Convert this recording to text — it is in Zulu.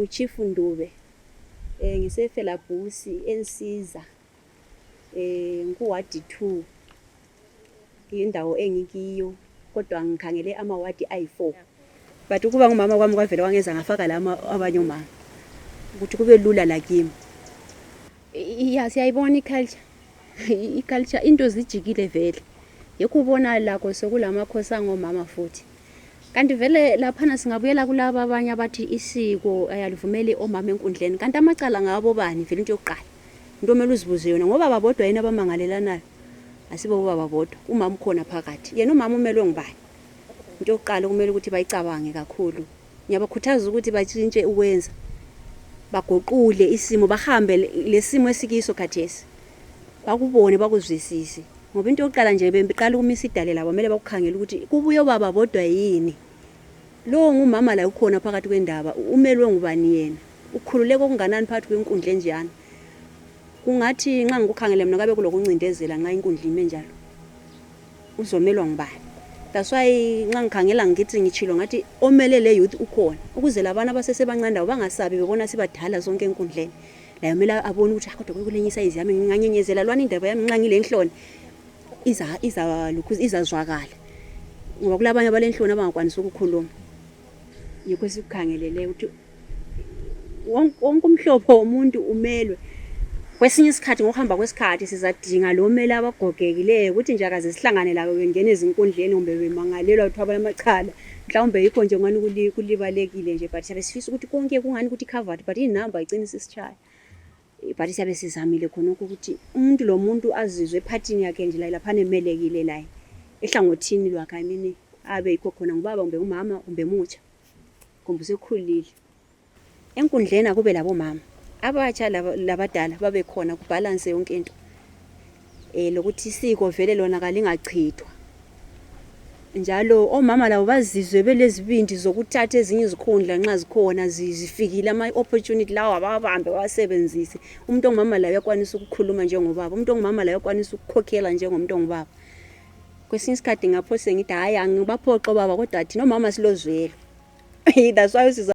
Chief Ndube. Ngisephelabusi yeInsiza. Ngiwadi 2. Indawo engikiyo kodwa ngikhangele amawadi ayi4. But ukuba ngumama kwami kwavela wangeza ngafaka lama abanye umama. Ukuthi kube lula la kimi. Siyayibona iculture. Iculture into zijikile vele. Yekho ubona lakho sekulamakhosi angomama futhi. Kanti vele lapha singabuyela kulabo abanye abathi isiko ayalivumeli omama enkundleni. Kanti Amacala ngabo bani vele into yokuqala. Into omele uzibuze yona ngoba babodwa yena abamangalelanayo. Asibo baba bodwa. Umama ukhona phakathi. Yena umama umelwe ngubani? Into yokuqala kumele ukuthi bayicabange kakhulu. Ngiyabakhuthaza ukuthi batshintshe ukwenza. Bagoqule isimo bahambe lesimo esikiso khathesi. Bakubone bakuzwisise. Ngoba into yokuqala nje beqala ukumisa idale labo kumele bakukhangela ukuthi kubuye baba bodwa yini. Lo ngumama la ukhona phakathi kwendaba umelwe ngubani yena. Ukhululeke okunganani phakathi kwenkundla enjani. Kungathi nxa ngikukhangele mina kabe kulokuncindezela nxa inkundla ime njalo. Uzomelwa ngubani? That's why nxa ngikhangela ngithi ngichilo ngathi omelele youth ukhona ukuze labana abasesebancane bangasabi bebona sibadala zonke enkundleni. La yomela abone ukuthi kodwa kulenyisa iziyami nginganyenyezela lwana indaba yami nxa ngile enhloni izazwakala. Ngoba kulabanye abalenhloni abangakwanisa ukukhuluma. Yikho sikukhangelele ukuthi wonke umhlobo womuntu umelwe. Kwesinye isikhathi ngokuhamba kwesikhathi sizadinga lo mele abagogekileyo ukuthi nje akaze sihlangane lawo bengene ezinkundleni kumbe bemangalelwa ukuthi Amacala. Mhlawumbe yikho nje ngani kulibalekile nje but siyabe sifisa ukuthi konke kungani ukuthi covered but inamba iqinisa isishaya. But siyabe sizamile khona ukuthi umuntu lo muntu azizwe ephathini yakhe nje lapha nemelekile la. Ehlangothini lwakhe mina abe yikho khona ngubaba kumbe umama kumbe mutsha. Kumbe usekhulile. Enkundleni akube labo mama. Abatsha labadala babe khona kubalance yonke into. Lokuthi isiko vele lona kalingachithwa. Njalo omama labo bazizwe belezibindi zokuthatha ezinye izikhundla nxa zikhona zifikile ama opportunity lawo ababambe wasebenzise. Umuntu ongumama la uyakwanisa ukukhuluma njengobaba. Umuntu ongumama la uyakwanisa ukukhokhela njengomuntu ongubaba. Kwesinye isikhathi ngaphose ngithi hayi angibaphoqo baba kodwa thina omama silozwela. That's why